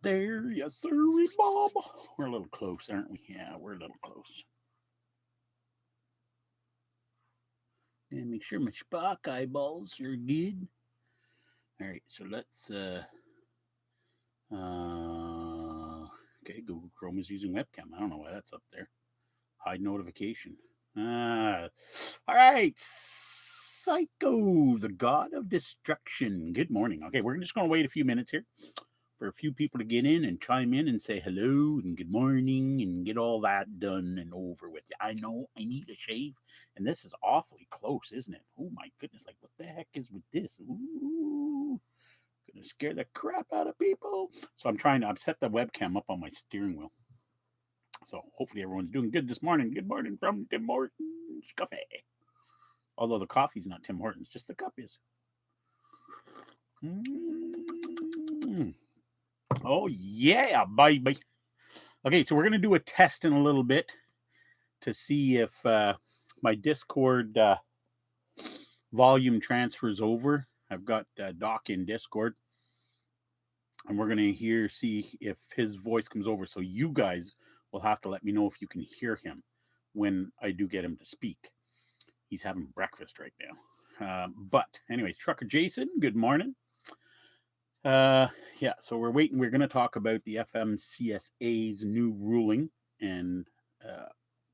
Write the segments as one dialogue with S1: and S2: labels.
S1: there. Yes, sir, Bob. We're a little close, aren't we? Yeah, we're a little close. And make sure my Spock eyeballs are good. All right, so let's uh okay, Google Chrome is using webcam. I don't know why that's up there. Hide notification. Ah, all right, Psycho, the god of destruction. Good morning. Okay, we're just going to wait a few minutes here for a few people to get in and chime in and say hello and good morning and get all that done and over with. I know I need a shave, and this is awfully close, isn't it? Oh my goodness! Like, what the heck is with this? Ooh, gonna scare the crap out of people. So I've set the webcam up on my steering wheel. So hopefully everyone's doing good this morning. Good morning from Tim Hortons Coffee. Although the coffee's not Tim Hortons, just the cup is. Mm. Oh yeah, baby. Okay, so we're gonna do a test in a little bit to see if my Discord volume transfers over. I've got Doc in Discord, and we're gonna see if his voice comes over. So you guys will have to let me know if you can hear him when I do get him to speak. He's having breakfast right now. But anyways, Trucker Jason, good morning. Yeah, so we're waiting. We're going to talk about the FMCSA's new ruling and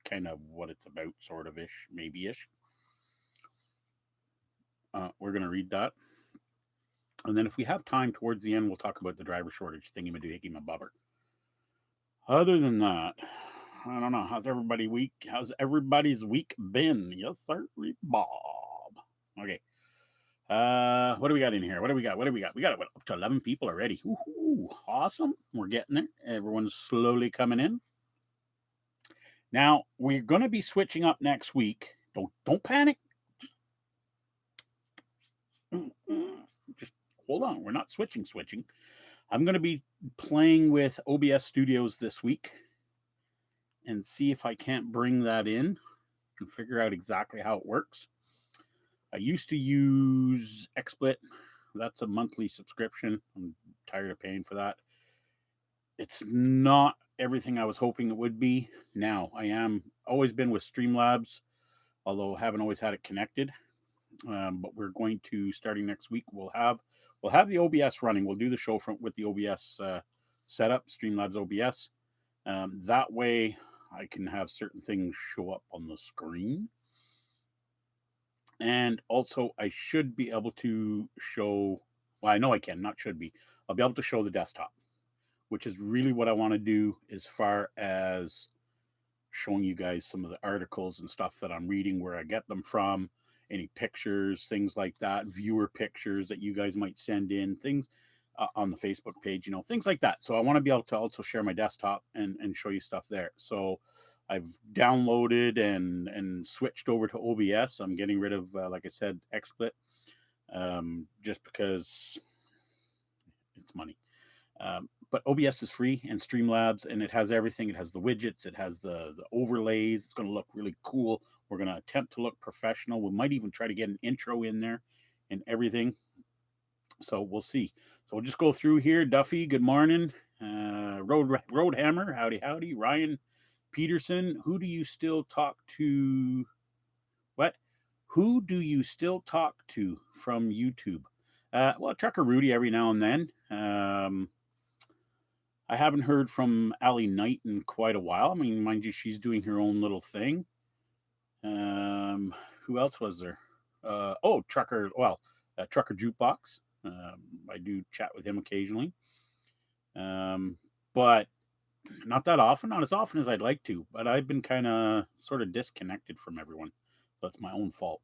S1: kind of what it's about, sort of ish, maybe ish. We're going to read that. And then if we have time towards the end, we'll talk about the driver shortage thingy my bubber. Other than that, I don't know. How's everybody's week been? Yes, sir, Bob. Okay. What do we got in here? What do we got? We got up to 11 people already. Ooh, awesome. We're getting there. Everyone's slowly coming in. Now, we're going to be switching up next week. Don't panic. Just hold on. We're not switching. I'm going to be playing with OBS Studios this week and see if I can't bring that in and figure out exactly how it works. I used to use XSplit. That's a monthly subscription. I'm tired of paying for that. It's not everything I was hoping it would be. Now, I am always been with Streamlabs, although haven't always had it connected. But we're going to, starting next week, we'll have the OBS running. We'll do the show with the OBS setup, Streamlabs OBS. That way, I can have certain things show up on the screen. And also, I should be able to show, well, I know I can, not should be. I'll be able to show the desktop, which is really what I want to do as far as showing you guys some of the articles and stuff that I'm reading, where I get them from, any pictures, things like that, viewer pictures that you guys might send in, things on the Facebook page, things like that. So I want to be able to also share my desktop and show you stuff there. So I've downloaded and switched over to OBS. I'm getting rid of, like I said, XSplit, just because it's money. But OBS is free, and Streamlabs, and it has everything. It has the widgets, it has the overlays. It's going to look really cool. We're going to attempt to look professional. We might even try to get an intro in there and everything. So we'll see. So we'll just go through here. Duffy, good morning. Roadhammer, howdy. Ryan Peterson, who do you still talk to? What? Who do you still talk to from YouTube? Well, Trucker Rudy every now and then. I haven't heard from Allie Knight in quite a while. I mean, mind you, she's doing her own little thing. Who else was there? Trucker. Well, Trucker Jukebox. I do chat with him occasionally, but not that often. Not as often as I'd like to. But I've been kind of sort of disconnected from everyone. So that's my own fault.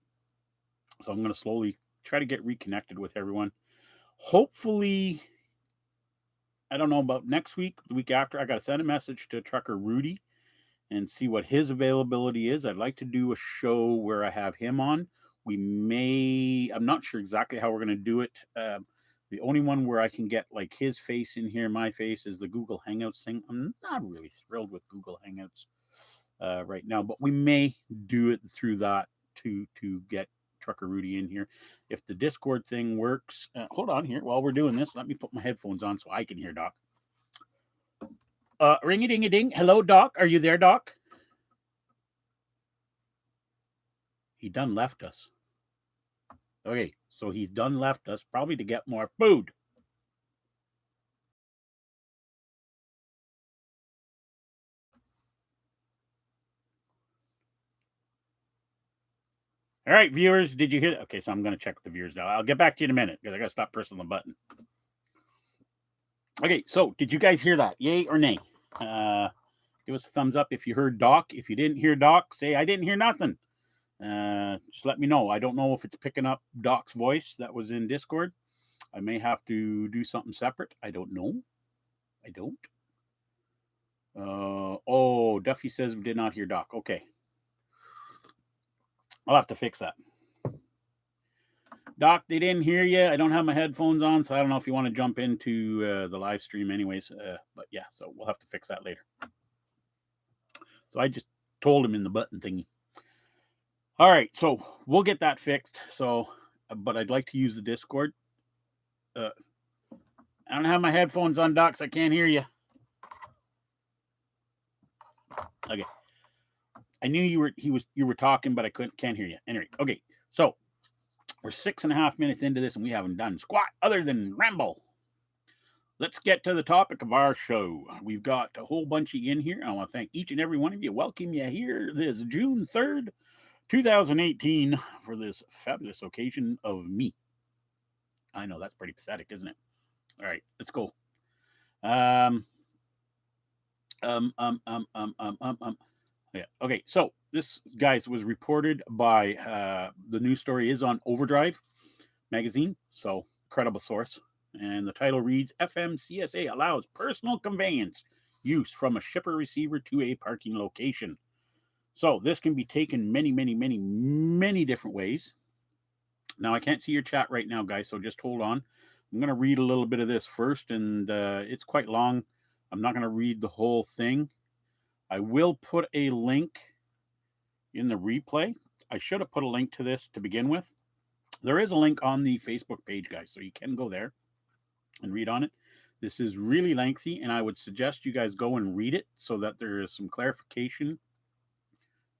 S1: So I'm going to slowly try to get reconnected with everyone. Hopefully, I don't know about next week, the week after. I got to send a message to Trucker Rudy and see what his availability is. I'd like to do a show where I have him on. I'm not sure exactly how we're going to do it. The only one where I can get like his face in here, my face, is the Google Hangouts thing. I'm not really thrilled with Google Hangouts right now, but we may do it through that to get Trucker Rudy in here. If the Discord thing works, hold on here while we're doing this. Let me put my headphones on so I can hear Doc. Ring-a-ding-a-ding. Hello, Doc. Are you there, Doc? He done left us. Okay, so he's done left us, probably to get more food. All right, viewers, did you hear that? Okay, so I'm going to check with the viewers now. I'll get back to you in a minute because I got to stop pressing the button. Okay, so did you guys hear that? Yay or nay? Give us a thumbs up if you heard Doc. If you didn't hear Doc, say I didn't hear nothing. Just let me know. I don't know if it's picking up Doc's voice that was in Discord. I may have to do something separate. I don't know. I don't. Oh, Duffy says we did not hear Doc. Okay. I'll have to fix that. Doc, they didn't hear you. I don't have my headphones on, so I don't know if you want to jump into the live stream anyways. But yeah, so we'll have to fix that later. So I just told him in the button thingy. All right, so we'll get that fixed. So, but I'd like to use the Discord. I don't have my headphones on, Doc, so I can't hear you. Okay. I knew you were talking, but I can't hear you. Anyway, okay. So we're 6.5 minutes into this, and we haven't done squat other than ramble. Let's get to the topic of our show. We've got a whole bunch of you in here. I want to thank each and every one of you. Welcome you here this June 3rd, 2018, for this fabulous occasion of me. I know that's pretty pathetic, isn't it? All right, let's go. Yeah. Okay. So this, guys, was reported by the news story is on Overdrive magazine. So credible source. And the title reads FMCSA allows personal conveyance use from a shipper receiver to a parking location. So this can be taken many, many, many, many different ways. Now I can't see your chat right now, guys, so just hold on. I'm going to read a little bit of this first, and it's quite long. I'm not going to read the whole thing. I will put a link in the replay. I should have put a link to this to begin with. There is a link on the Facebook page, guys, so you can go there and read on it. This is really lengthy, and I would suggest you guys go and read it so that there is some clarification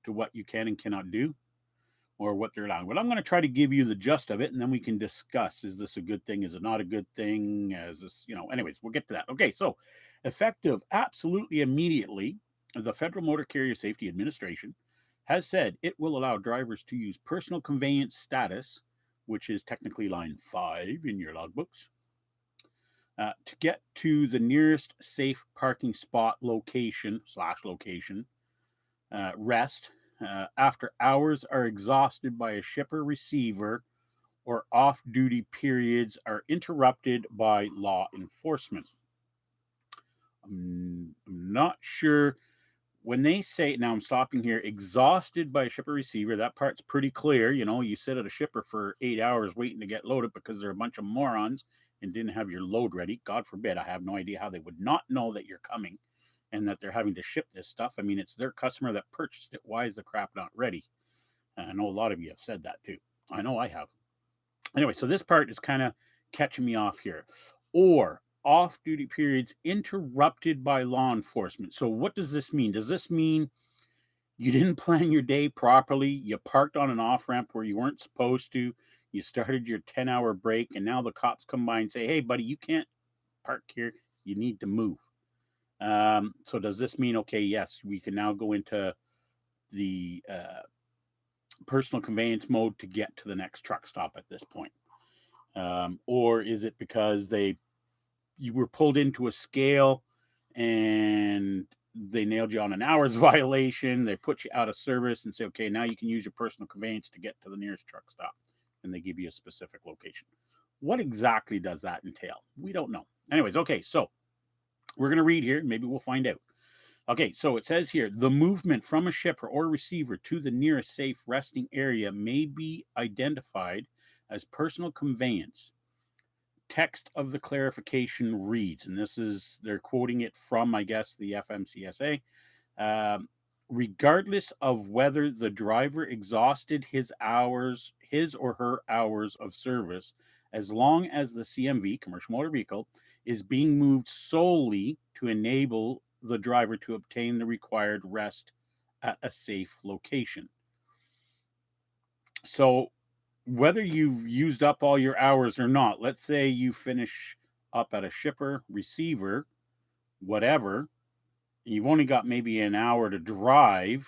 S1: to what you can and cannot do, or what they're allowing. But I'm going to try to give you the gist of it, and then we can discuss, is this a good thing? Is it not a good thing? Is this, anyways, we'll get to that. Okay, so effective absolutely immediately, the Federal Motor Carrier Safety Administration has said it will allow drivers to use personal conveyance status, which is technically line 5 in your logbooks, to get to the nearest safe parking spot location rest after hours are exhausted by a shipper receiver or off-duty periods are interrupted by law enforcement. I'm not sure when they say, now I'm stopping here, exhausted by a shipper receiver, that part's pretty clear. You sit at a shipper for 8 hours waiting to get loaded because they're a bunch of morons and didn't have your load ready. God forbid. I have no idea how they would not know that you're coming and that they're having to ship this stuff. I mean, it's their customer that purchased it. Why is the crap not ready? And I know a lot of you have said that too. I know I have. Anyway, so this part is kind of catching me off here. Or off duty periods interrupted by law enforcement. So, what does this mean? Does this mean you didn't plan your day properly? You parked on an off ramp where you weren't supposed to? You started your 10-hour break, and now the cops come by and say, hey, buddy, you can't park here. You need to move. So, does this mean, okay, yes, we can now go into the personal conveyance mode to get to the next truck stop at this point? Or is it because you were pulled into a scale and they nailed you on an hours violation, they put you out of service and say, okay, now you can use your personal conveyance to get to the nearest truck stop, and they give you a specific location? What exactly does that entail? We don't know. Anyways, okay, so we're going to read here, maybe we'll find out. Okay, so it says here, the movement from a shipper or receiver to the nearest safe resting area may be identified as personal conveyance. Text of the clarification reads, and this is, they're quoting it from, I guess, the FMCSA, regardless of whether the driver exhausted his or her hours of service, as long as the CMV, commercial motor vehicle, is being moved solely to enable the driver to obtain the required rest at a safe location. So, whether you've used up all your hours or not, let's say you finish up at a shipper, receiver, whatever, and you've only got maybe an hour to drive,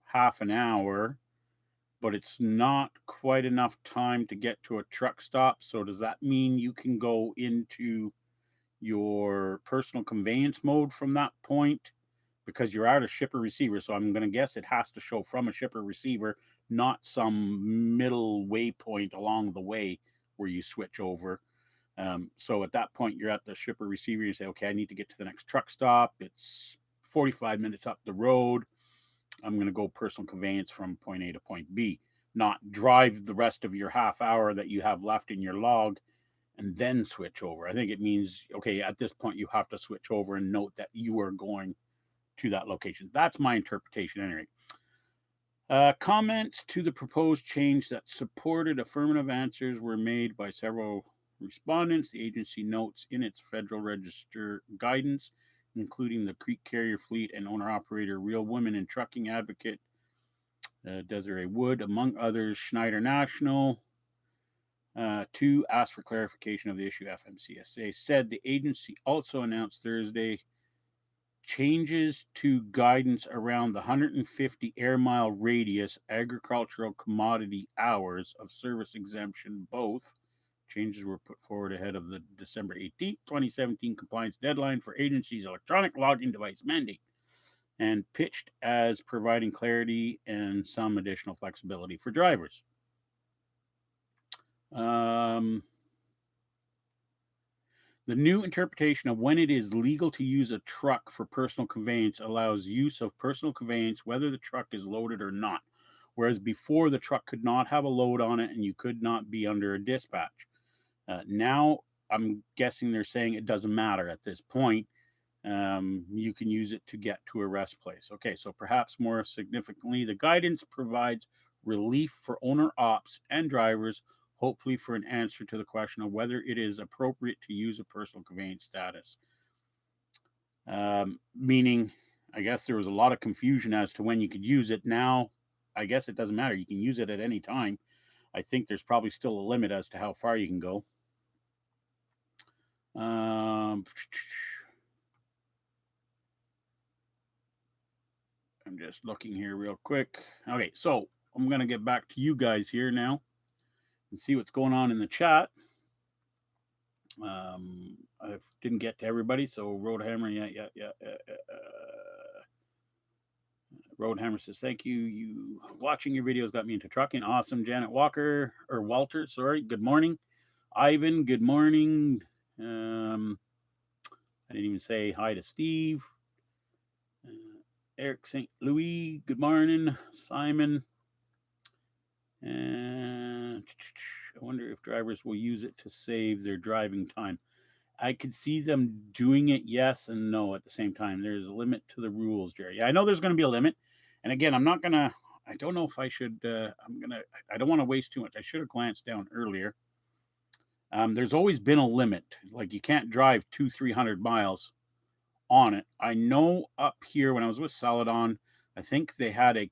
S1: half an hour, but it's not quite enough time to get to a truck stop. So, does that mean you can go into your personal conveyance mode from that point? Because you're out of shipper receiver. So I'm going to guess it has to show from a shipper receiver, not some middle waypoint along the way where you switch over. So at that point, you're at the shipper receiver. You say, okay, I need to get to the next truck stop. It's 45 minutes up the road. I'm going to go personal conveyance from point A to point B, not drive the rest of your half hour that you have left in your log and then switch over. I think it means, okay, at this point, you have to switch over and note that you are going to that location. That's my interpretation, anyway. Comments to the proposed change that supported affirmative answers were made by several respondents. The agency notes in its Federal Register guidance, including the Creek Carrier Fleet and owner-operator Real Women in Trucking advocate Desiree Wood, among others, Schneider National, to ask for clarification of the issue. FMCSA said the agency also announced Thursday changes to guidance around the 150 air mile radius agricultural commodity hours of service exemption. Both changes were put forward ahead of the December 18th, 2017 compliance deadline for agency's electronic logging device mandate, and pitched as providing clarity and some additional flexibility for drivers. The new interpretation of when it is legal to use a truck for personal conveyance allows use of personal conveyance whether the truck is loaded or not. Whereas before, the truck could not have a load on it and you could not be under a dispatch. Now, I'm guessing they're saying it doesn't matter at this point. You can use it to get to a rest place. Okay, so perhaps more significantly, the guidance provides relief for owner ops and drivers, hopefully for an answer to the question of whether it is appropriate to use a personal conveyance status. Meaning, I guess there was a lot of confusion as to when you could use it. Now, I guess it doesn't matter. You can use it at any time. I think there's probably still a limit as to how far you can go. I'm just looking here real quick. Okay, so I'm going to get back to you guys here now and see what's going on in the chat. I didn't get to everybody, so Roadhammer, yeah. Roadhammer says, thank you. You watching your videos got me into trucking. Awesome. Janet Walker, or Walter, sorry. Good morning. Ivan, good morning. I didn't even say hi to Steve. Eric St. Louis, good morning. Simon. And I wonder if drivers will use it to save their driving time. I could see them doing it, yes and no at the same time. There's a limit to the rules, Jerry. I know there's going to be a limit. And again, I don't know if I should, I don't want to waste too much. I should have glanced down earlier. There's always been a limit. Like you can't drive 200-300 miles on it. I know up here when I was with Celadon, I think they had a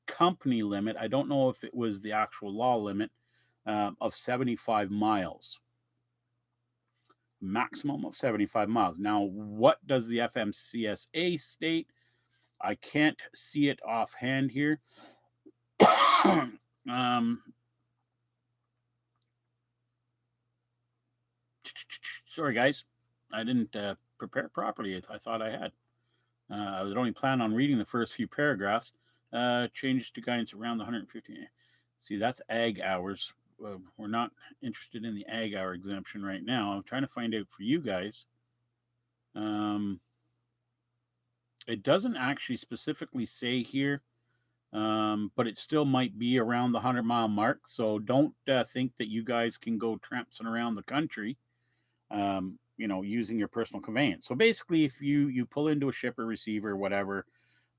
S1: company limit. I don't know if it was the actual law limit of 75 miles. Maximum of 75 miles. Now, what does the FMCSA state? I can't see it offhand here. Sorry, guys. I didn't prepare properly. I thought I had. I was only planning on reading the first few paragraphs. Changes to guidance around the 150. See, that's ag hours. We're not interested in the ag hour exemption right now. I'm trying to find out for you guys. It doesn't actually specifically say here, but it still might be around the 100-mile mark. So don't think that you guys can go tramping around the country, using your personal conveyance. So basically, if you pull into a shipper, receiver, whatever,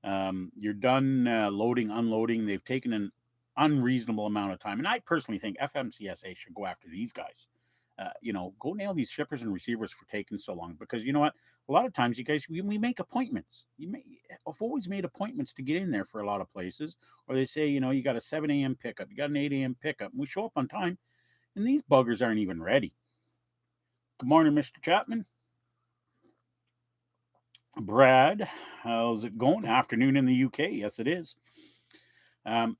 S1: you're done loading, unloading. They've taken an unreasonable amount of time. And I personally think FMCSA should go after these guys. Go nail these shippers and receivers for taking so long, because you know what? A lot of times, you guys, we make appointments. I've always made appointments to get in there for a lot of places, or they say, you got a 7 a.m. pickup, you got an 8 a.m. pickup, and we show up on time, and these buggers aren't even ready. Good morning, Mr. Chapman. Brad, how's it going? Afternoon in the UK. Yes, it is. Um,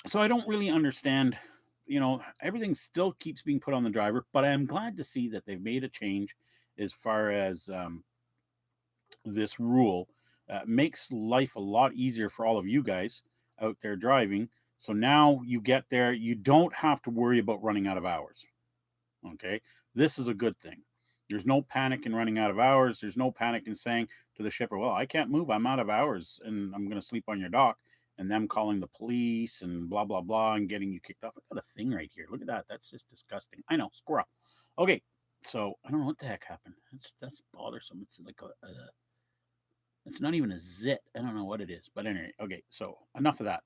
S1: so I don't really understand. Everything still keeps being put on the driver, but I'm glad to see that they've made a change as far as this rule. Makes life a lot easier for all of you guys out there driving. So now you get there, you don't have to worry about running out of hours. Okay. This is a good thing. There's no panic in running out of hours. There's no panic in saying to the shipper, well, I can't move. I'm out of hours and I'm going to sleep on your dock. And them calling the police and blah, blah, blah, and getting you kicked off. I got a thing right here. Look at that. That's just disgusting. I know. Squirrel. Okay. So I don't know what the heck happened. That's bothersome. It's like it's not even a zit. I don't know what it is. But anyway, okay. So enough of that.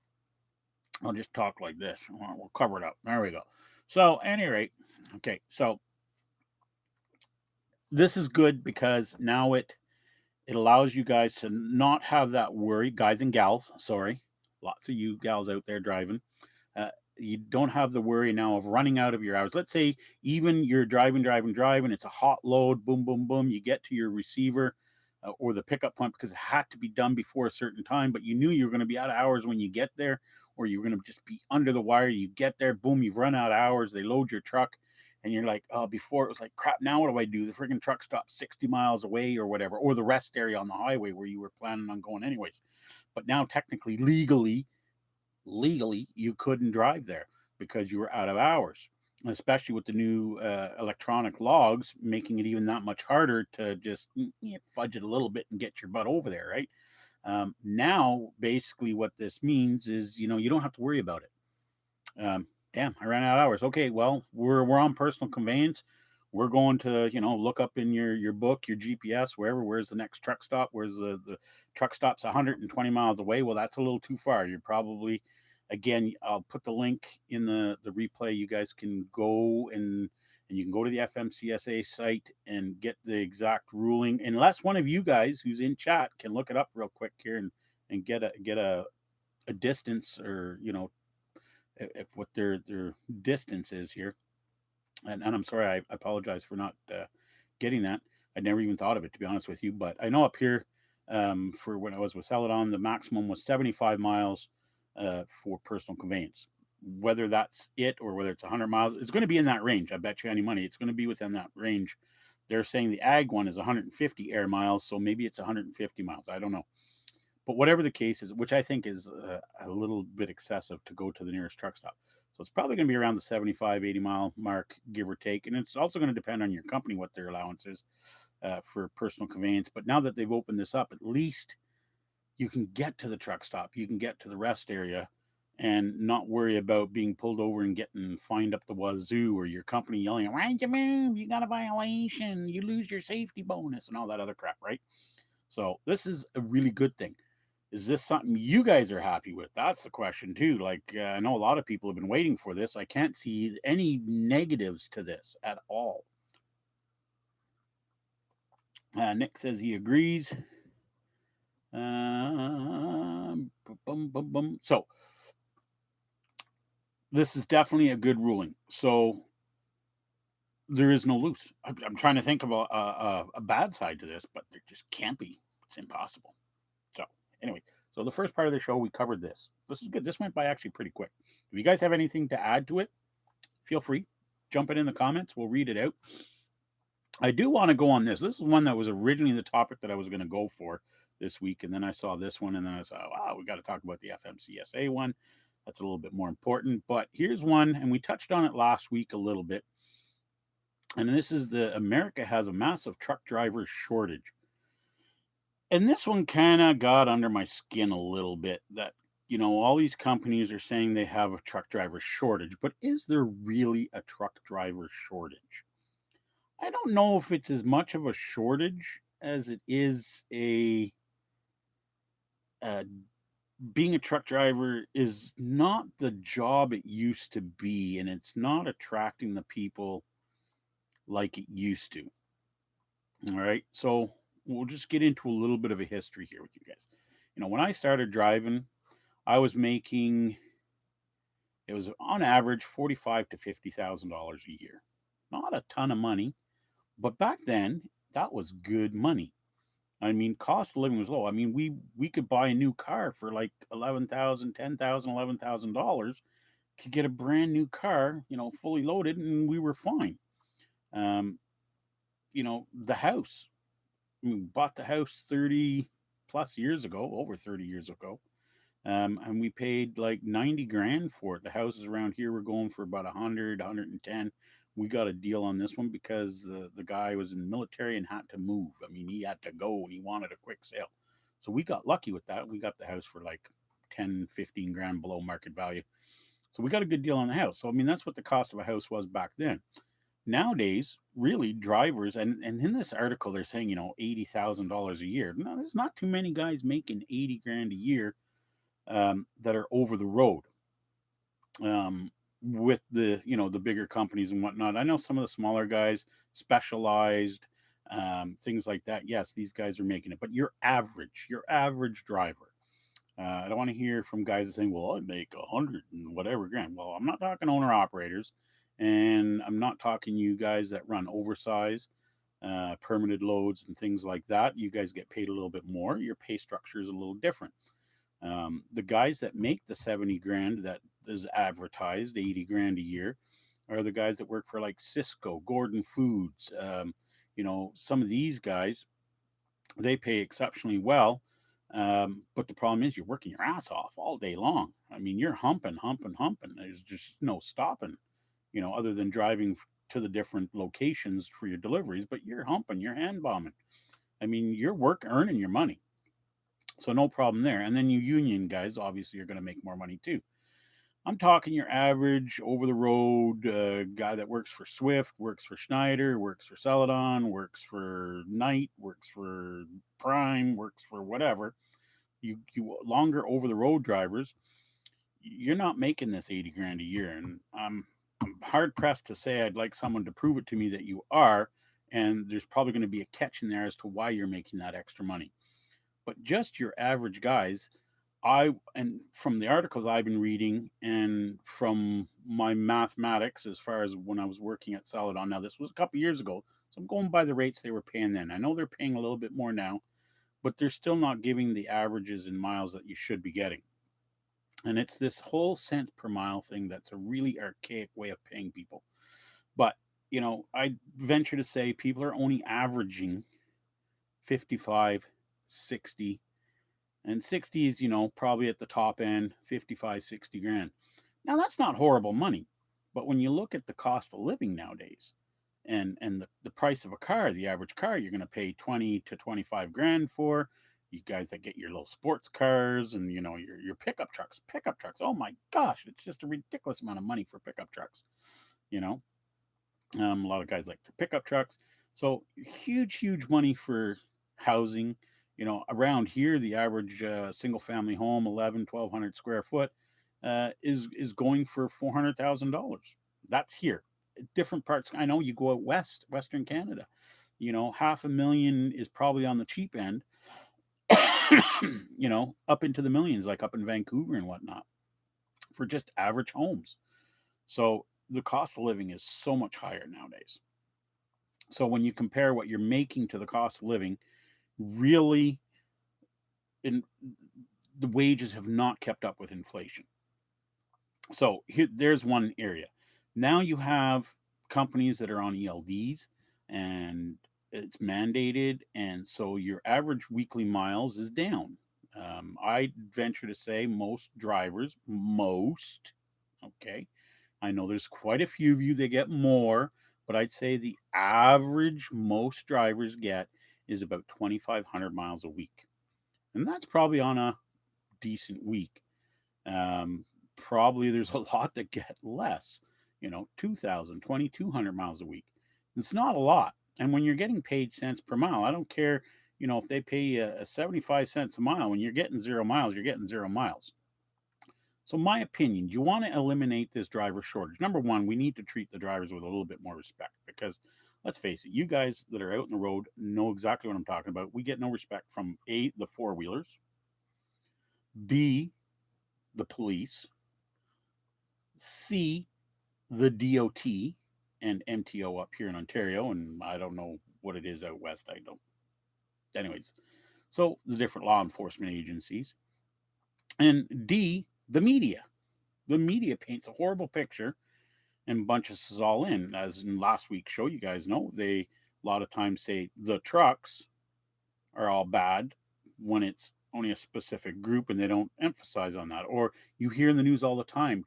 S1: I'll just talk like this. We'll cover it up. There we go. So, at any rate, okay. So this is good because now it allows you guys to not have that worry, guys and gals. Sorry, lots of you gals out there driving. Uh, you don't have the worry now of running out of your hours. Let's say even you're driving. It's a hot load. Boom, boom, boom. You get to your receiver or the pickup point because it had to be done before a certain time, but you knew you were going to be out of hours when you get there, or you're going to just be under the wire. You get there, boom, you've run out of hours. They load your truck, and you're like, oh, before it was like, crap, now what do I do? The freaking truck stops 60 miles away or whatever, or the rest area on the highway where you were planning on going anyways. But now, technically, legally, you couldn't drive there because you were out of hours, especially with the new electronic logs, making it even that much harder to just fudge it a little bit and get your butt over there, right? Now, basically, what this means is, you don't have to worry about it. Damn, I ran out of hours. Okay, well, we're on personal conveyance. We're going to, look up in your book, your GPS, wherever. Where's the next truck stop? Where's the truck stop's 120 miles away? Well, that's a little too far. You're probably, again, I'll put the link in the replay. You guys can go and you can go to the FMCSA site and get the exact ruling. Unless one of you guys who's in chat can look it up real quick here and get a distance, or if what their distance is here. And I'm sorry, I apologize for not getting that. I never even thought of it, to be honest with you. But I know up here, for when I was with Celadon, the maximum was 75 miles for personal conveyance. Whether that's it or whether it's 100 miles, it's going to be in that range. I bet you any money it's going to be within that range. They're saying the ag one is 150 air miles, so maybe it's 150 miles. I don't know. But whatever the case is, which I think is a little bit excessive to go to the nearest truck stop. So it's probably going to be around the 75, 80-mile mark, give or take. And it's also going to depend on your company what their allowance is for personal conveyance. But now that they've opened this up, at least you can get to the truck stop. You can get to the rest area and not worry about being pulled over and getting fined up the wazoo, or your company yelling, why'd you move? You got a violation. You lose your safety bonus and all that other crap, right? So this is a really good thing. Is this something you guys are happy with? That's the question too. Like, I know a lot of people have been waiting for this. I can't see any negatives to this at all. Nick says he agrees. So this is definitely a good ruling. So there is no loose. I'm trying to think of a bad side to this, but there just can't be. It's impossible. So anyway, so the first part of the show, we covered this. This is good. This went by actually pretty quick. If you guys have anything to add to it, feel free. Jump it in the comments. We'll read it out. I do want to go on this. This is one that was originally the topic that I was going to go for this week. And then I saw this one, and then I said, wow, we got to talk about the FMCSA one. That's a little bit more important. But here's one, and we touched on it last week a little bit. And this is America has a massive truck driver shortage. And this one kind of got under my skin a little bit, that, all these companies are saying they have a truck driver shortage, but is there really a truck driver shortage? I don't know if it's as much of a shortage as it is uh, being a truck driver is not the job it used to be, and it's not attracting the people like it used to. All right. So we'll just get into a little bit of a history here with you guys. When I started driving, I was making, it was on average 45 to $50,000 a year. Not a ton of money, but back then that was good money. I mean, cost of living was low. I mean, we could buy a new car for like 11,000, 10,000, $11,000. Could get a brand new car, fully loaded, and we were fine. Um, the house. We bought the house 30 plus years ago, over 30 years ago. And we paid like 90 grand for it. The houses around here were going for about 100, 110. We got a deal on this one because the guy was in the military and had to move. I mean, he had to go and he wanted a quick sale. So we got lucky with that. We got the house for like 10, 15 grand below market value. So we got a good deal on the house. So, I mean, that's what the cost of a house was back then. Nowadays, really, drivers, and in this article, they're saying, $80,000 a year. No, there's not too many guys making 80 grand a year that are over the road um, with the bigger companies and whatnot. I know some of the smaller guys, specialized things like that. Yes, these guys are making it, but your average driver. I don't want to hear from guys that saying, "Well, I make 100 and whatever grand." Well, I'm not talking owner operators, and I'm not talking you guys that run oversized permitted loads and things like that. You guys get paid a little bit more. Your pay structure is a little different. The guys that make the 70 grand that is advertised, 80 grand a year, are the guys that work for like Cisco, Gordon Foods. Some of these guys, they pay exceptionally well. But the problem is you're working your ass off all day long. I mean, you're humping, humping, humping. There's just no stopping, other than driving to the different locations for your deliveries, but you're humping, you're hand bombing. I mean, you're earning your money. So no problem there. And then you union guys, obviously, are going to make more money too. I'm talking your average over the road guy that works for Swift, works for Schneider, works for Celadon, works for Knight, works for Prime, works for whatever. You longer over the road drivers, you're not making this 80 grand a year. And I'm hard pressed to say I'd like someone to prove it to me that you are. And there's probably going to be a catch in there as to why you're making that extra money. But just your average guys, and from the articles I've been reading and from my mathematics as far as when I was working at Celadon, now this was a couple years ago, so I'm going by the rates they were paying then. I know they're paying a little bit more now, but they're still not giving the averages in miles that you should be getting. And it's this whole cent per mile thing that's a really archaic way of paying people. But, I venture to say people are only averaging 55, 60, and 60 is, probably at the top end, 55, 60 grand. Now, that's not horrible money. But when you look at the cost of living nowadays and the price of a car, the average car, you're going to pay 20 to 25 grand for. You guys that get your little sports cars and, your pickup trucks. Pickup trucks. Oh my gosh, it's just a ridiculous amount of money for pickup trucks. You know, a lot of guys like their pickup trucks. So huge, huge money for housing. Around here, the average single family home, 11, 1,200 square foot, is going for $400,000. That's here. Different parts. I know you go out west, Western Canada. Half a million is probably on the cheap end. Up into the millions, like up in Vancouver and whatnot, for just average homes. So the cost of living is so much higher nowadays. So when you compare what you're making to the cost of living, really, in the wages have not kept up with inflation. So there's one area. Now you have companies that are on ELDs and it's mandated, and so your average weekly miles is down. I venture to say most, okay, I know there's quite a few of you that get more, but I'd say the average most drivers get is about 2,500 miles a week. And that's probably on a decent week. Um, Probably there's a lot that get less, 2,000, 2,200 miles a week. It's not a lot. And when you're getting paid cents per mile, I don't care, if they pay you 75 cents a mile, when you're getting 0 miles, you're getting 0 miles. So, my opinion, you want to eliminate this driver shortage. Number one, we need to treat the drivers with a little bit more respect because let's face it, you guys that are out on the road know exactly what I'm talking about. We get no respect from A, the four wheelers, B, the police, C, the DOT and MTO up here in Ontario, and I don't know what it is out west. I don't. Anyways, so the different law enforcement agencies, and D, the media. The media paints a horrible picture and bunches us all in. As in last week's show, you guys know they a lot of times say the trucks are all bad when it's only a specific group, and they don't emphasize on that. Or you hear in the news all the time,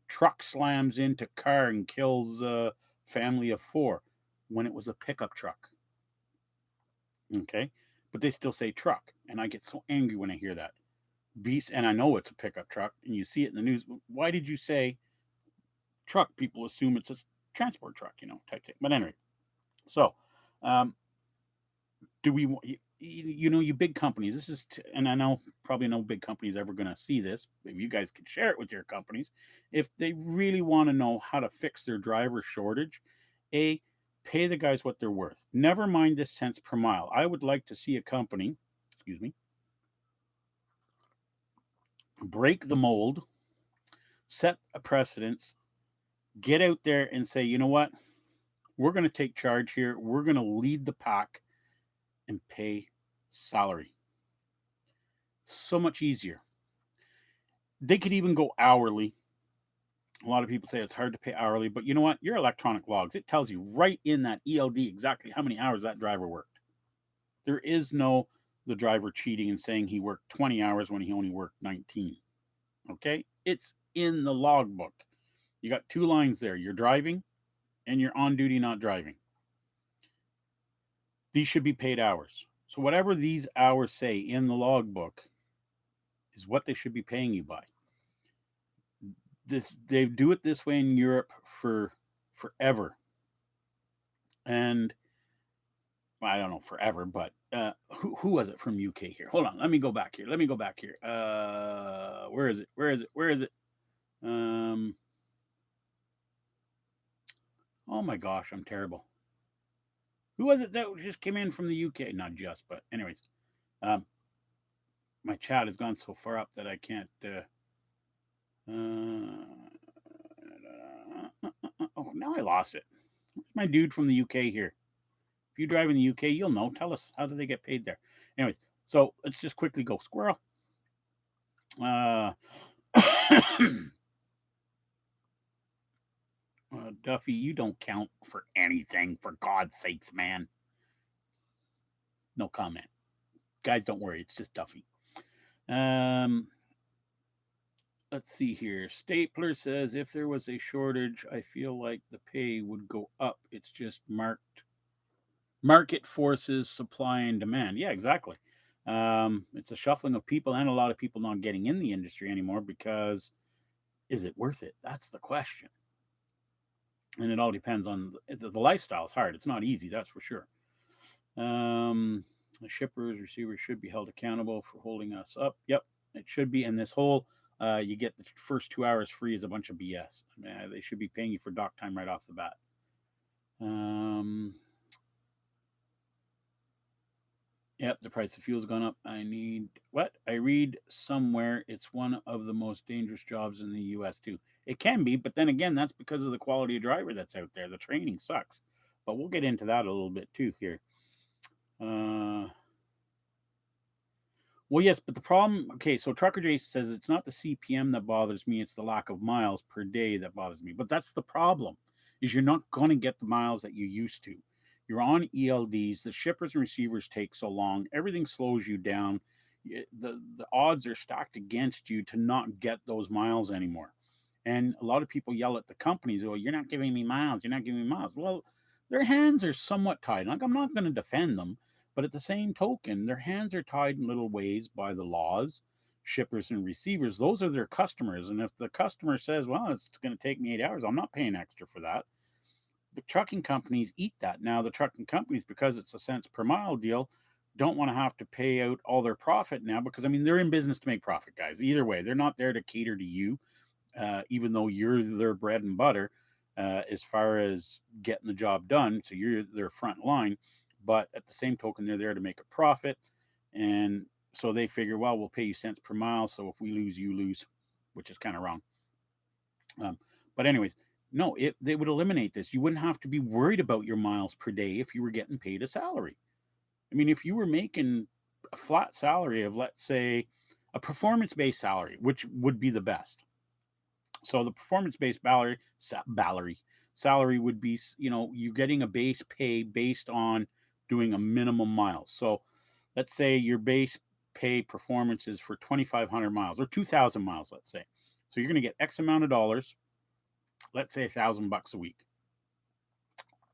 S1: truck slams into car and kills a family of four when it was a pickup truck. Okay, but they still say truck, and I get so angry when I hear that. Beast, and I know it's a pickup truck, and you see it in the news. Why did you say truck? People assume it's a transport truck, type thing. But anyway, so um, do we you big companies, this is and I know probably no big companies ever going to see this. Maybe you guys could share it with your companies. If they really want to know how to fix their driver shortage, a pay the guys what they're worth, never mind the cents per mile. I would like to see a company, excuse me, break the mold, set a precedence, get out there and say, you know what, we're going to take charge here, we're going to lead the pack and pay salary. So much easier. They could even go hourly. A lot of people say it's hard to pay hourly, but you know what? Your electronic logs, it tells you right in that ELD exactly how many hours that driver worked. There is no the driver cheating and saying he worked 20 hours when he only worked 19. Okay? It's in the logbook. You got two lines there. You're driving and you're on duty not driving. These should be paid hours. So whatever these hours say in the logbook is what they should be paying you by. They do it this way in Europe for forever, and well, I don't know forever, but who was it from UK here? Hold on, let me go back here. Where is it? Um, oh my gosh, I'm terrible. Who was it that just came in from the UK? Not just, but anyways, um, my chat has gone so far up that I can't. Oh, now I lost it. Where's my dude from the UK here? If you drive in the UK, you'll know. Tell us, how do they get paid there? Anyways, so let's just quickly go. Squirrel. Duffy, you don't count for anything, for God's sakes, man. No comment. Guys, don't worry. It's just Duffy. Let's see here. Stapler says if there was a shortage, I feel like the pay would go up. It's just market forces, supply and demand. Yeah, exactly. It's a shuffling of people and a lot of people not getting in the industry anymore because is it worth it? That's the question. And it all depends on the lifestyle is hard. It's not easy, that's for sure. The shippers, receivers should be held accountable for holding us up. Yep, it should be. And this whole you get the first 2 hours free is a bunch of BS. They should be paying you for dock time right off the bat. Yep, the price of fuel's gone up. I read somewhere it's one of the most dangerous jobs in the US too. It can be, but then again, that's because of the quality of driver that's out there. The training sucks. But we'll get into that a little bit too here. Well, yes, but the problem, okay, so Trucker Jason says it's not the CPM that bothers me, it's the lack of miles per day that bothers me. But that's the problem, is you're not going to get the miles that you used to. You're on ELDs, the shippers and receivers take so long, everything slows you down. The odds are stacked against you to not get those miles anymore. And a lot of people yell at the companies, oh, you're not giving me miles, you're not giving me miles. Well, their hands are somewhat tied. Like, I'm not going to defend them, but at the same token, their hands are tied in little ways by the laws, shippers and receivers. Those are their customers. And if the customer says, well, it's going to take me 8 hours, I'm not paying extra for that. The trucking companies eat that. Now, the trucking companies, because it's a cents per mile deal, don't want to have to pay out all their profit now because, I mean, they're in business to make profit, guys. Either way, they're not there to cater to you, even though you're their bread and butter. as far as getting the job done. So you're their front line, but at the same token, they're there to make a profit. And so they figure, well, we'll pay you cents per mile. So if we lose, you lose, which is kind of wrong. Um, but anyways, no, they would eliminate this. You wouldn't have to be worried about your miles per day if you were getting paid a salary. I mean, if you were making a flat salary of, let's say, a performance based salary, which would be the best. So the performance based salary would be, you getting a base pay based on doing a minimum miles. So let's say your base pay performance is for 2,500 miles or 2,000 miles, let's say. So you're going to get X amount of dollars, let's say $1,000 a week.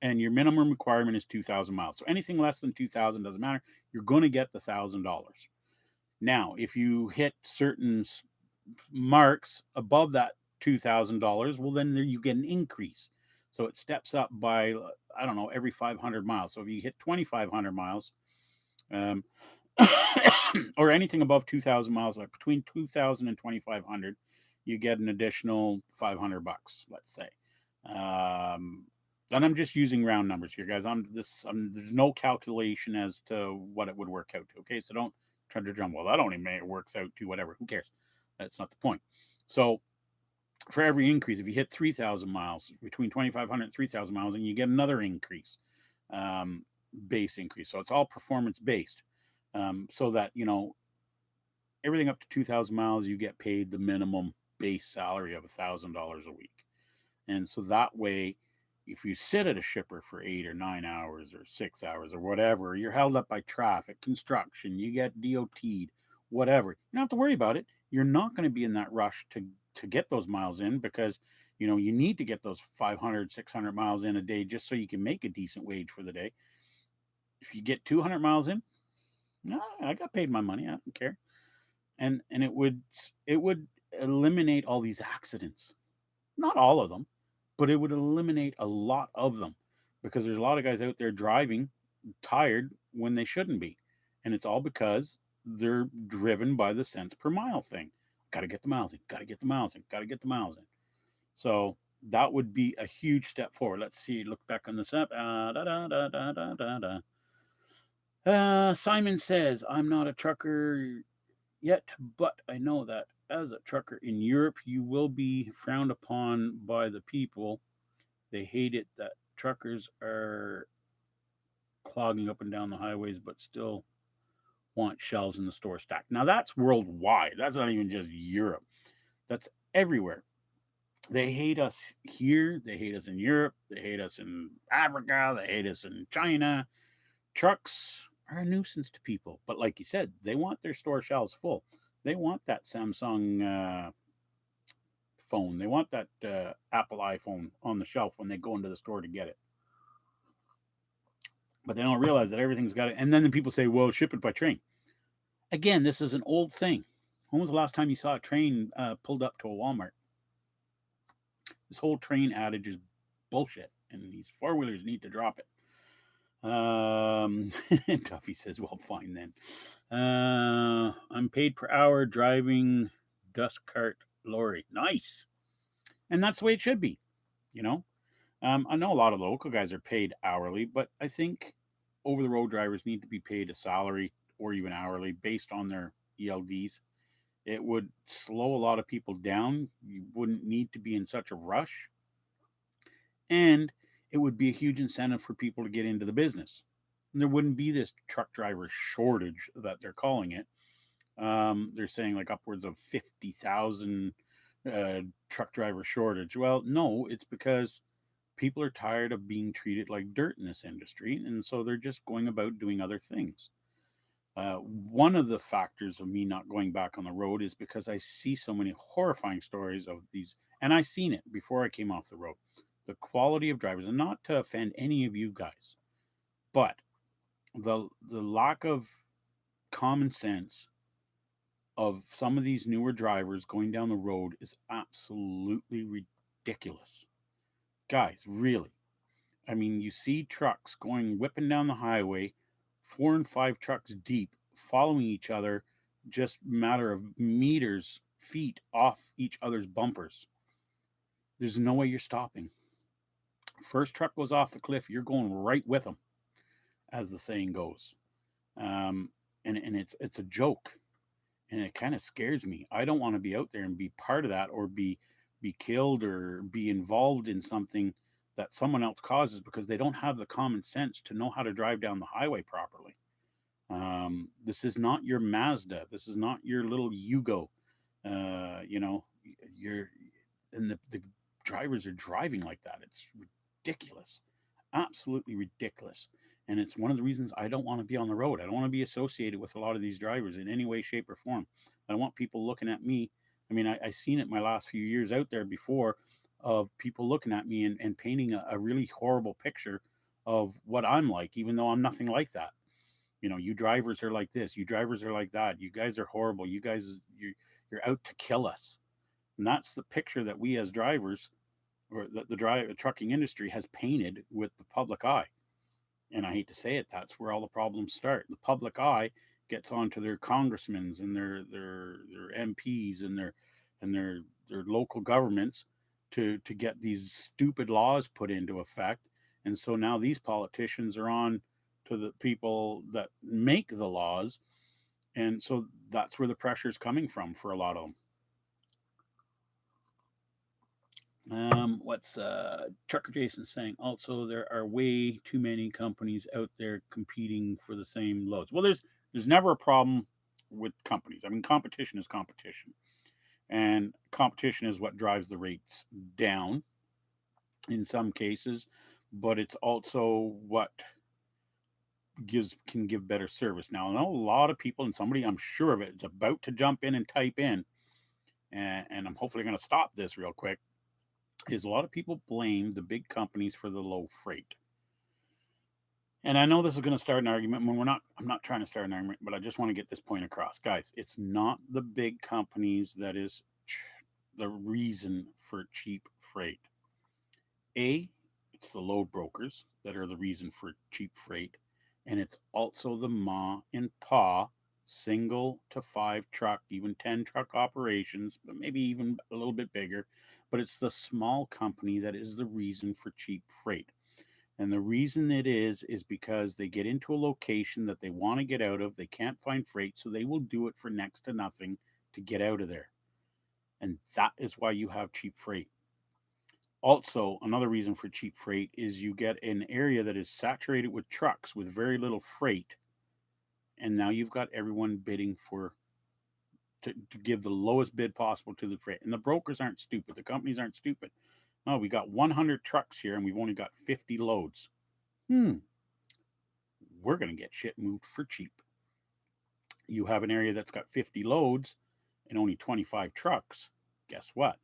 S1: And your minimum requirement is 2,000 miles. So anything less than 2,000 doesn't matter. You're going to get the $1,000. Now, if you hit certain marks above that $2,000, well, then there you get an increase. So it steps up by, I don't know, every 500 miles. So if you hit 2,500 miles, um, or anything above 2,000 miles, like between 2,000 and 2,500, you get an additional $500, let's say. Um, and I'm just using round numbers here, guys. There's no calculation as to what it would work out to. Okay, so don't try to jump. Well, that only works out to whatever. Who cares? That's not the point. So for every increase, if you hit 3,000 miles, between 2,500 and 3,000 miles, and you get another increase, um, base increase. So it's all performance based. So that, everything up to 2,000 miles, you get paid the minimum base salary of $1,000 a week. And so that way, if you sit at a shipper for 8 or 9 hours or 6 hours or whatever, you're held up by traffic, construction, you get DOT'd, whatever. You don't have to worry about it. You're not going to be in that rush to get those miles in because you need to get those 500, 600 miles in a day just so you can make a decent wage for the day. If you get 200 miles in, no, I got paid my money. I don't care. And it would eliminate all these accidents. Not all of them, but it would eliminate a lot of them because there's a lot of guys out there driving tired when they shouldn't be. And it's all because they're driven by the cents per mile thing. Got to get the miles in, got to get the miles in, got to get the miles in. So that would be a huge step forward. Let's see, look back on this app. Simon says, I'm not a trucker yet, but I know that as a trucker in Europe, you will be frowned upon by the people. They hate it that truckers are clogging up and down the highways, but still want shelves in the store stacked. Now that's worldwide. That's not even just Europe. That's everywhere. They hate us here. They hate us in Europe. They hate us in Africa. They hate us in China. Trucks are a nuisance to people. But like you said, they want their store shelves full. They want that Samsung phone. They want that Apple iPhone on the shelf when they go into the store to get it. But they don't realize that everything's got it. And then the people say, well, ship it by train. Again, this is an old saying. When was the last time you saw a train pulled up to a Walmart? This whole train adage is bullshit, and these four wheelers need to drop it. Tuffy says, well, fine then. I'm paid per hour driving dust cart lorry. Nice. And that's the way it should be, you know? I know a lot of local guys are paid hourly, but I think over the road drivers need to be paid a salary or even hourly based on their ELDs. It would slow a lot of people down. You wouldn't need to be in such a rush. And it would be a huge incentive for people to get into the business. And there wouldn't be this truck driver shortage that they're calling it. They're saying like upwards of 50,000 truck driver shortage. Well, no, it's because people are tired of being treated like dirt in this industry, and so they're just going about doing other things. One of the factors of me not going back on the road is because I see so many horrifying stories of these, and I seen it before I came off the road. The quality of drivers, and not to offend any of you guys, but the lack of common sense of some of these newer drivers going down the road is absolutely ridiculous. Guys, really. I mean, you see trucks going whipping down the highway, 4 and 5 trucks deep, following each other, just matter of meters, feet off each other's bumpers. There's no way you're stopping. First truck goes off the cliff, you're going right with them, as the saying goes. Um, and it's a joke, and it kind of scares me. I don't want to be out there and be part of that, or be killed, or be involved in something that someone else causes because they don't have the common sense to know how to drive down the highway properly. This is not your Mazda. This is not your little Yugo. You know, you're and the drivers are driving like that. It's ridiculous, absolutely ridiculous. And it's one of the reasons I don't want to be on the road. I don't want to be associated with a lot of these drivers in any way, shape, or form. I don't want people looking at me. I mean, I seen it my last few years out there before, of people looking at me and painting a really horrible picture of what I'm like, even though I'm nothing like that. You know, you drivers are like this, you drivers are like that, you guys are horrible, you guys, you're out to kill us. And that's the picture that we as drivers, or that the trucking industry has painted with the public eye. And I hate to say it, that's where all the problems start. The public eye gets onto their congressmen and their MPs and their local governments to get these stupid laws put into effect. And so now these politicians are on to the people that make the laws. And so that's where the pressure is coming from for a lot of them. What's Trucker Jason saying? Also, there are way too many companies out there competing for the same loads. Well, there's never a problem with companies. I mean, competition is competition, and competition is what drives the rates down in some cases, but it's also what gives can give better service. Now, I know a lot of people, and somebody I'm sure of it is about to jump in and type in, and I'm hopefully going to stop this real quick. Is a lot of people blame the big companies for the low freight. And I know this is going to start an argument when we're not, I'm not trying to start an argument, but I just want to get this point across. Guys, it's not the big companies that is the reason for cheap freight. A, it's the load brokers that are the reason for cheap freight. And it's also the ma and pa single to five truck, even 10 truck operations, but maybe even a little bit bigger. But it's the small company that is the reason for cheap freight. And the reason it is because they get into a location that they want to get out of. They can't find freight, so they will do it for next to nothing to get out of there. And that is why you have cheap freight. Also, another reason for cheap freight is you get an area that is saturated with trucks with very little freight. And now you've got everyone bidding for to give the lowest bid possible to the freight. And the brokers aren't stupid. The companies aren't stupid. No, we got 100 trucks here and we've only got 50 loads. Hmm, we're going to get shit moved for cheap. You have an area that's got 50 loads and only 25 trucks. Guess what?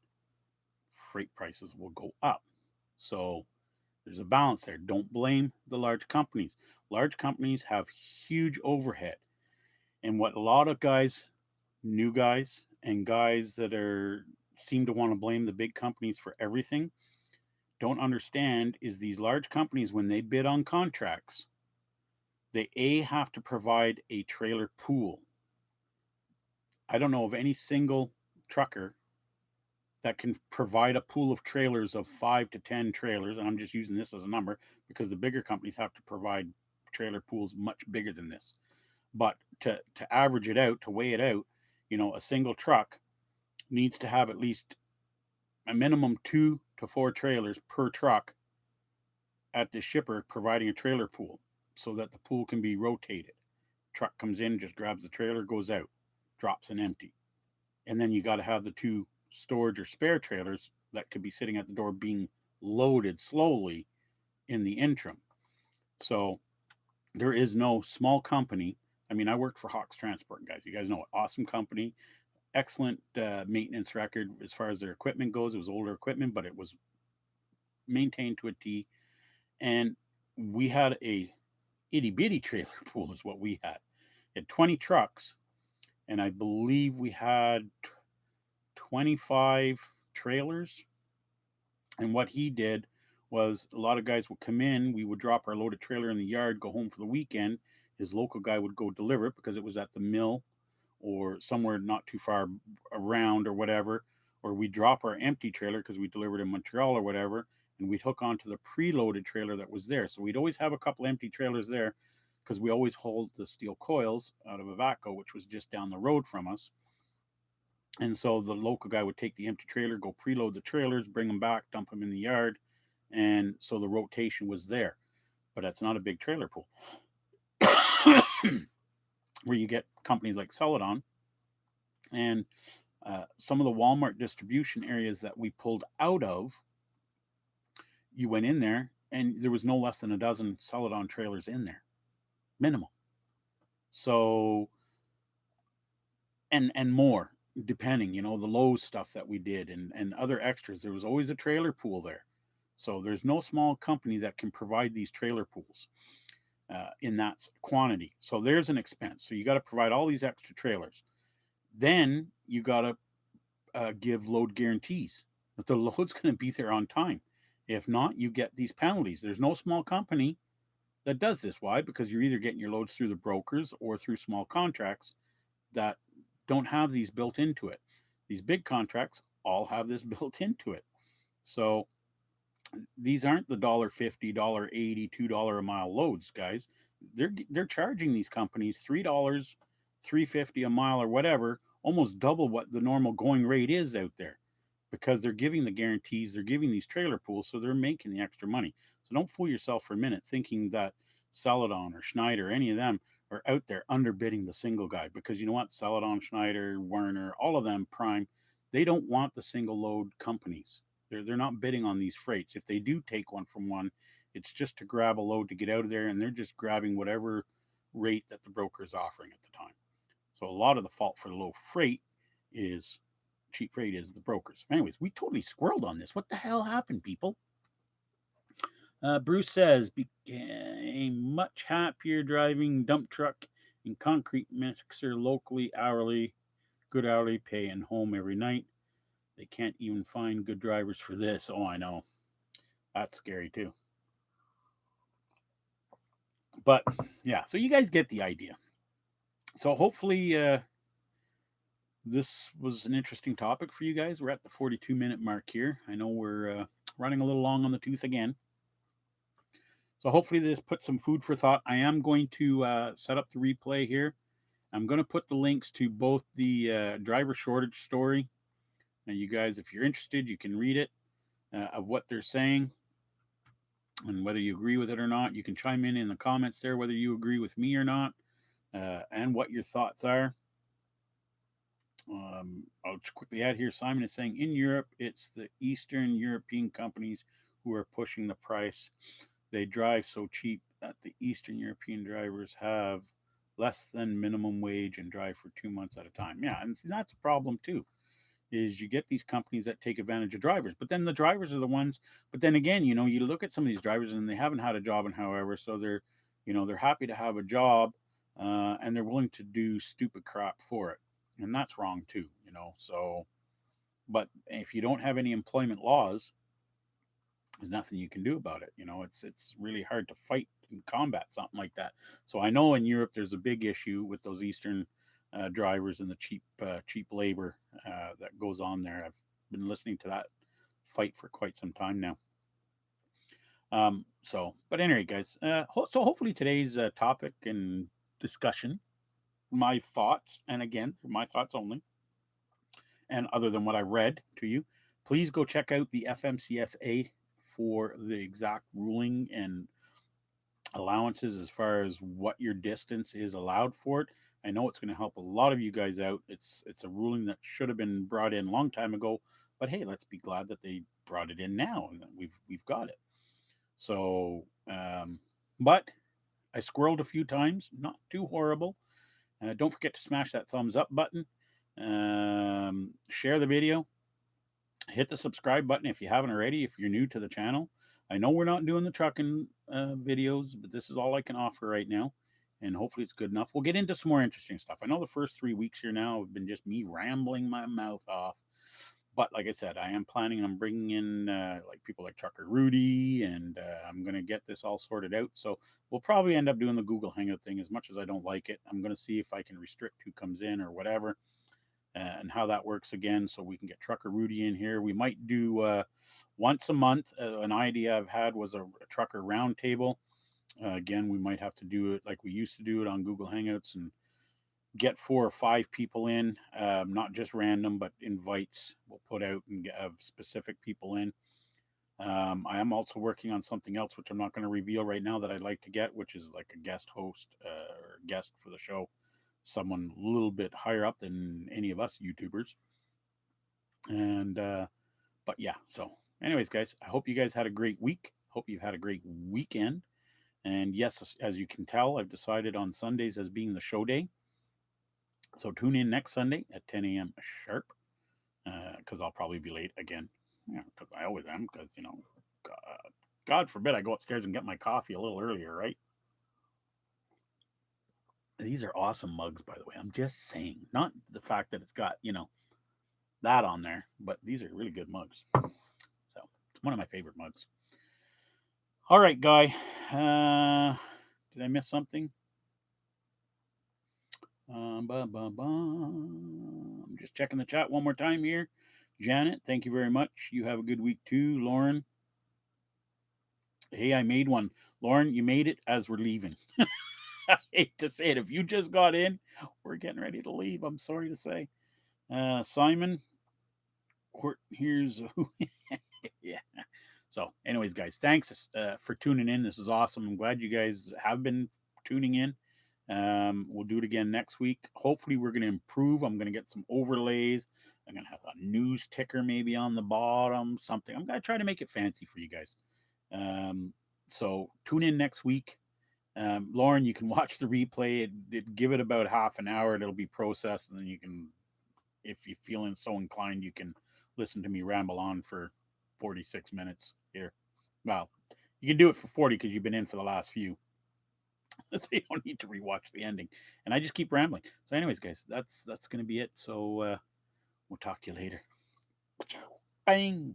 S1: Freight prices will go up. So there's a balance there. Don't blame the large companies. Large companies have huge overhead. And what a lot of guys, new guys, and guys that are seem to want to blame the big companies for everything, don't understand is these large companies, when they bid on contracts, they have to provide a trailer pool. I don't know of any single trucker that can provide a pool of trailers of 5 to 10 trailers. And I'm just using this as a number because the bigger companies have to provide trailer pools much bigger than this. But to average it out, to weigh it out, you know, a single truck needs to have at least a minimum 2 to 4 trailers per truck at the shipper providing a trailer pool so that the pool can be rotated. Truck comes in, just grabs the trailer, goes out, drops an empty. And then you got to have the 2 storage or spare trailers that could be sitting at the door being loaded slowly in the interim. So there is no small company. I mean, I worked for Hawks Transport, guys. You guys know it. Awesome company, excellent maintenance record as far as their equipment goes. It was older equipment, but it was maintained to a T. And we had a itty bitty trailer pool, is what we had. We had 20 trucks, and I believe we had 25 trailers. And what he did was a lot of guys would come in, we would drop our loaded trailer in the yard, go home for the weekend. His local guy would go deliver it because it was at the mill or somewhere not too far around or whatever. Or we drop our empty trailer because we delivered in Montreal or whatever, and we'd hook onto the preloaded trailer that was there. So we'd always have a couple empty trailers there because we always hauled the steel coils out of Avaco, which was just down the road from us. And so the local guy would take the empty trailer, go preload the trailers, bring them back, dump them in the yard. And so the rotation was there. But that's not a big trailer pool where you get companies like Celadon and some of the Walmart distribution areas that we pulled out of. You went in there and there was no less than a dozen Celadon trailers in there, minimal. So, and more, depending, the Lowe's stuff that we did and other extras. There was always a trailer pool there. So there's no small company that can provide these trailer pools in that quantity. So there's an expense. So you got to provide all these extra trailers. Then you got to give load guarantees that the load's going to be there on time. If not, you get these penalties. There's no small company that does this. Why? Because you're either getting your loads through the brokers or through small contracts that don't have these built into it. These big contracts all have this built into it. So these aren't the $1.50, $1.80, $2 a mile loads, guys. They're charging these companies $3, $3.50 a mile or whatever, almost double what the normal going rate is out there, because they're giving the guarantees, they're giving these trailer pools, so they're making the extra money. So don't fool yourself for a minute thinking that Celadon or Schneider, any of them, are out there underbidding the single guy, because you know what? Celadon, Schneider, Werner, all of them, Prime, they don't want the single load companies. They're not bidding on these freights. If they do take one from one, it's just to grab a load to get out of there, and they're just grabbing whatever rate that the broker is offering at the time. So a lot of the fault for the low freight is cheap freight is the brokers. Anyways, we totally squirreled on this. What the hell happened, people? Bruce says, became much happier driving dump truck and concrete mixer locally, hourly, good hourly pay, and home every night. They can't even find good drivers for this. Oh, I know. That's scary too. But yeah, so you guys get the idea. So hopefully this was an interesting topic for you guys. We're at the 42-minute mark here. I know we're running a little long on the tooth again. So hopefully this puts some food for thought. I am going to set up the replay here. I'm going to put the links to both the driver shortage story. And you guys, if you're interested, you can read it of what they're saying. And whether you agree with it or not, you can chime in the comments there, whether you agree with me or not, and what your thoughts are. I'll just quickly add here, Simon is saying, in Europe, it's the Eastern European companies who are pushing the price. They drive so cheap that the Eastern European drivers have less than minimum wage and drive for 2 months at a time. Yeah, and that's a problem too, is you get these companies that take advantage of drivers, but then the drivers are the ones. But then again, you look at some of these drivers and they haven't had a job in however, so they're happy to have a job, and they're willing to do stupid crap for it, and that's wrong too. So, but if you don't have any employment laws, there's nothing you can do about it. It's really hard to fight and combat something like that. So I know in Europe there's a big issue with those Eastern drivers and the cheap labor that goes on there. I've been listening to that fight for quite some time now. But anyway, guys, so hopefully today's topic and discussion, my thoughts, and again, my thoughts only, and other than what I read to you, please go check out the FMCSA for the exact ruling and allowances as far as what your distance is allowed for it. I know it's going to help a lot of you guys out. It's a ruling that should have been brought in a long time ago, but hey, let's be glad that they brought it in now and that we've got it. So, but I squirreled a few times, not too horrible. Don't forget to smash that thumbs up button. Share the video. Hit the subscribe button if you haven't already, if you're new to the channel. I know we're not doing the trucking videos, but this is all I can offer right now, and hopefully it's good enough. We'll get into some more interesting stuff. I know the first 3 weeks here now have been just me rambling my mouth off, but like I said, I am planning on bringing in like people like Trucker Rudy, and I'm going to get this all sorted out. So we'll probably end up doing the Google Hangout thing. As much as I don't like it, I'm going to see if I can restrict who comes in or whatever. and how that works again, so we can get Trucker Rudy in here. We might do once a month. An idea I've had was a trucker roundtable. Again, we might have to do it like we used to do it on Google Hangouts and get 4 or 5 people in, not just random, but invites we'll put out and have specific people in. I am also working on something else, which I'm not going to reveal right now, that I'd like to get, which is like a guest host or guest for the show, someone a little bit higher up than any of us YouTubers. And, but yeah, so, anyways, guys, I hope you guys had a great week. Hope you've had a great weekend. And yes, as you can tell, I've decided on Sundays as being the show day. So tune in next Sunday at 10 a.m. sharp, because I'll probably be late again. Yeah, because I always am. Because God, God forbid I go upstairs and get my coffee a little earlier, right? These are awesome mugs, by the way. I'm just saying, not the fact that it's got that on there, but these are really good mugs. So it's one of my favorite mugs. All right, Guy. Did I miss something? I'm just checking the chat one more time here. Janet, thank you very much. You have a good week too. Lauren, hey, I made one. Lauren, you made it as we're leaving. I hate to say it. If you just got in, we're getting ready to leave. I'm sorry to say. Simon, here's yeah. So, anyways, guys, thanks for tuning in. This is awesome. I'm glad you guys have been tuning in. We'll do it again next week. Hopefully, we're going to improve. I'm going to get some overlays. I'm going to have a news ticker maybe on the bottom, something. I'm going to try to make it fancy for you guys. So, tune in next week. Lauren, you can watch the replay. Give it about half an hour. It'll be processed, and then you can, if you're feeling so inclined, you can listen to me ramble on for 46 minutes here. Well, you can do it for 40 because you've been in for the last few. So you don't need to rewatch the ending. And I just keep rambling. So, anyways, guys, that's going to be it. So we'll talk to you later. Bang.